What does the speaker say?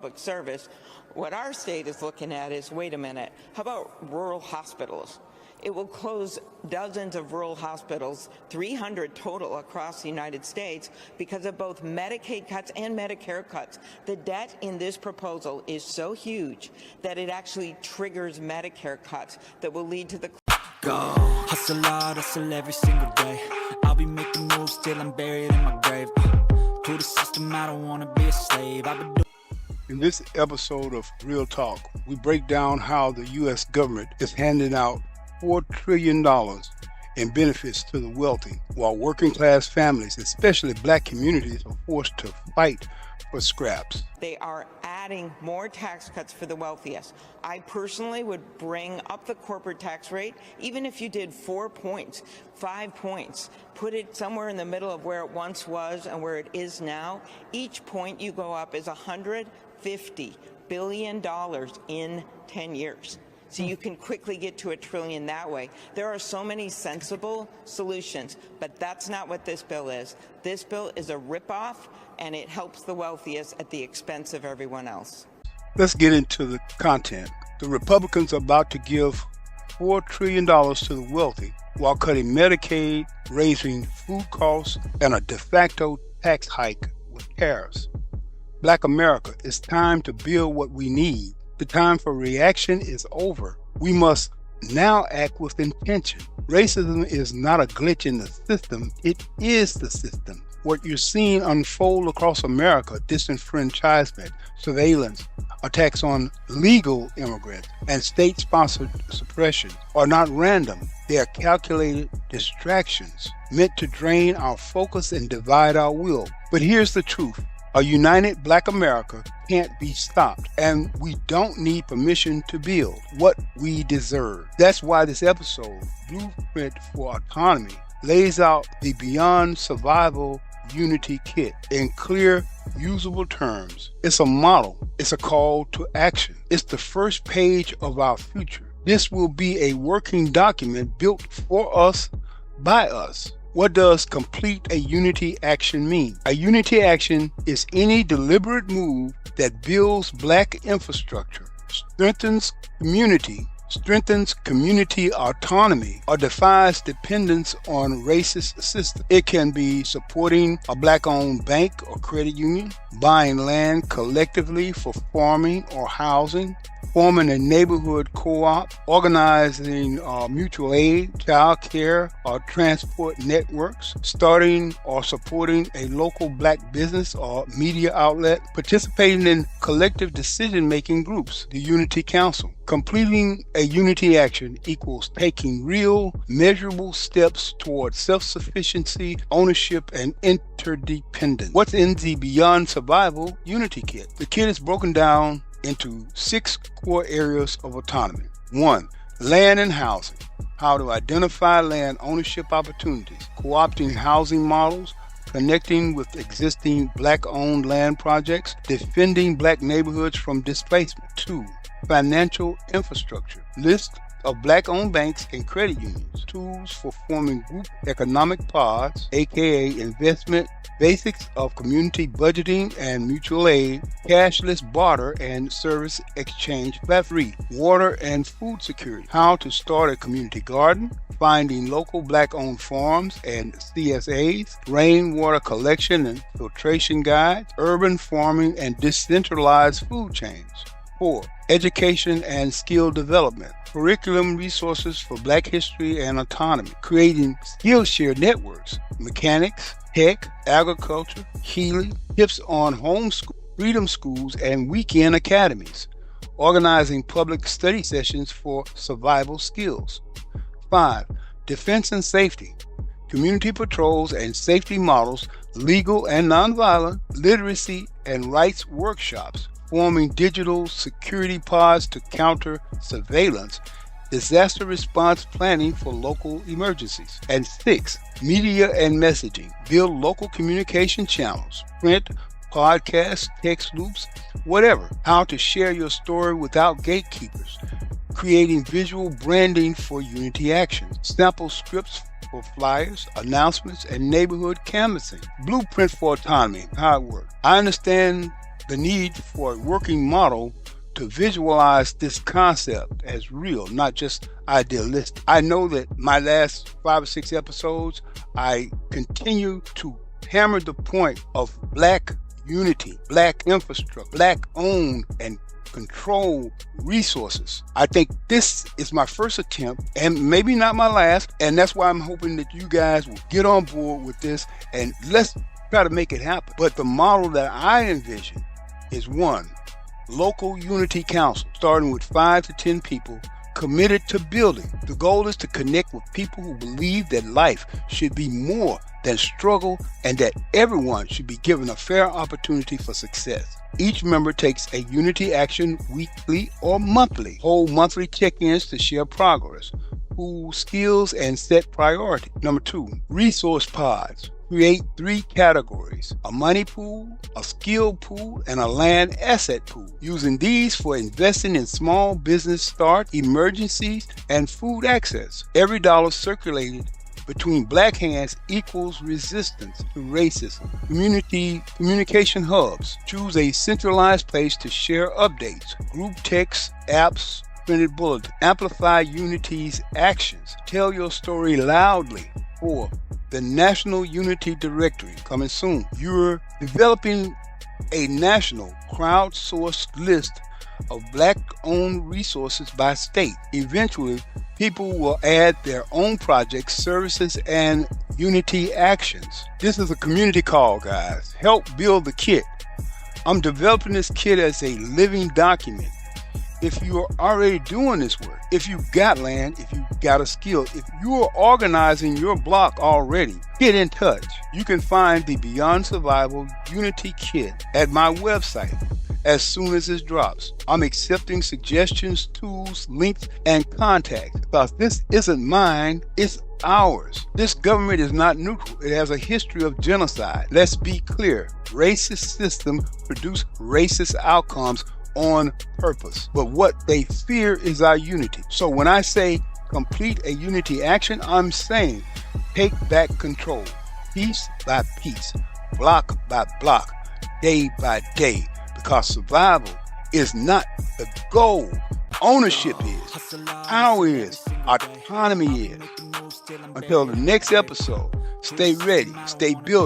public service. What our state is looking at is, wait a minute, how about rural hospitals? It will close dozens of rural hospitals, 300 total across the United States, because of both Medicaid cuts and Medicare cuts. The debt in this proposal is so huge that it actually triggers Medicare cuts that will lead to the Go. Hustle hard, hustle every single day. I'll be making moves till I'm buried in my grave. To the system, I don't wanna be a slave. In this episode of Real Talk, we break down how the U.S. government is handing out $4 trillion in benefits to the wealthy, while working class families, especially black communities, are forced to fight for scraps. They are adding more tax cuts for the wealthiest. I personally would bring up the corporate tax rate, even if you did 4 points, 5 points, put it somewhere in the middle of where it once was and where it is now. Each point you go up is $150 billion in 10 years. So you can quickly get to $1 trillion that way. There are so many sensible solutions, but that's not what this bill is. This bill is a ripoff, and it helps the wealthiest at the expense of everyone else. Let's get into the content. The Republicans are about to give $4 trillion to the wealthy while cutting Medicaid, raising food costs, and a de facto tax hike with tariffs. Black America, it's time to build what we need. The time for reaction is over. We must now act with intention. Racism is not a glitch in the system, it is the system. What you're seeing unfold across America, disenfranchisement, surveillance, attacks on legal immigrants, and state-sponsored suppression are not random. They are calculated distractions meant to drain our focus and divide our will. But here's the truth. A united Black America can't be stopped, and we don't need permission to build what we deserve. That's why this episode, Blueprint for Autonomy, lays out the Beyond Survival Unity Kit in clear, usable terms. It's a model. It's a call to action. It's the first page of our future. This will be a working document built for us, by us. What does complete a unity action mean? A unity action is any deliberate move that builds Black infrastructure, strengthens community autonomy, or defies dependence on racist systems. It can be supporting a Black-owned bank or credit union, buying land collectively for farming or housing, forming a neighborhood co-op, organizing mutual aid, childcare, or transport networks, starting or supporting a local Black business or media outlet, participating in collective decision-making groups, the Unity Council. Completing a unity action equals taking real, measurable steps towards self-sufficiency, ownership, and interdependence. What's in the Beyond Survival Unity Kit? The kit is broken down into 6 core areas of autonomy. 1. Land and housing. How to identify land ownership opportunities, co-opting housing models, connecting with existing Black-owned land projects, defending Black neighborhoods from displacement. 2. Financial infrastructure. List of Black-owned banks and credit unions. Tools for forming group economic pods, aka investment, basics of community budgeting and mutual aid, cashless barter and service exchange. 3. Water and food security. How to start a community garden, finding local Black-owned farms and CSAs, rainwater collection and filtration guides, urban farming and decentralized food chains. 4. Education and skill development. Curriculum resources for Black history and autonomy. Creating Skillshare networks. Mechanics, tech, agriculture, healing, tips on homeschool, freedom schools, and weekend academies. Organizing public study sessions for survival skills. 5. Defense and safety. Community patrols and safety models, legal and nonviolent, literacy and rights workshops. Forming digital security pods to counter surveillance, disaster response planning for local emergencies. And 6, media and messaging. Build local communication channels, print, podcasts, text loops, whatever. How to share your story without gatekeepers. Creating visual branding for unity action. Sample scripts for flyers, announcements, and neighborhood canvassing. Blueprint for autonomy. How it works. I understand the need for a working model to visualize this concept as real, not just idealistic. I know that my last 5 or 6 episodes, I continue to hammer the point of Black unity, Black infrastructure, Black owned and control resources. I think this is my first attempt and maybe not my last, and that's why I'm hoping that you guys will get on board with this and let's try to make it happen. But the model that I envision is one, local unity council, starting with 5 to 10 people committed to building. The goal is to connect with people who believe that life should be more than struggle and that everyone should be given a fair opportunity for success. Each member takes a unity action weekly or monthly. Hold monthly check-ins to share progress, pool skills, and set priorities. Number 2, resource pods. Create 3 categories: a money pool, a skill pool, and a land asset pool. Using these for investing in small business start, emergencies, and food access. Every dollar circulated between Black hands equals resistance to racism. Communication hubs. Choose a centralized place to share updates, group texts, apps, printed bulletins. Amplify Unity's actions. Tell your story loudly. 4. The National Unity Directory, coming soon. You're developing a national crowdsourced list of Black-owned resources by state. Eventually, people will add their own projects, services, and unity actions. This is a community call, guys. Help build the kit. I'm developing this kit as a living document. If you're already doing this work, if you got land, if you got a skill, if you're organizing your block already, get in touch. You can find the Beyond Survival Unity Kit at my website as soon as it drops. I'm accepting suggestions, tools, links, and contacts because this isn't mine, it's ours. This government is not neutral. It has a history of genocide. Let's be clear. Racist systems produce racist outcomes on purpose. But what they fear is our unity. So when I say complete a unity action, I'm saying take back control, piece by piece, block by block, day by day, because survival is not the goal. Ownership is. Power is. Autonomy is. Until the next episode, stay ready, stay built.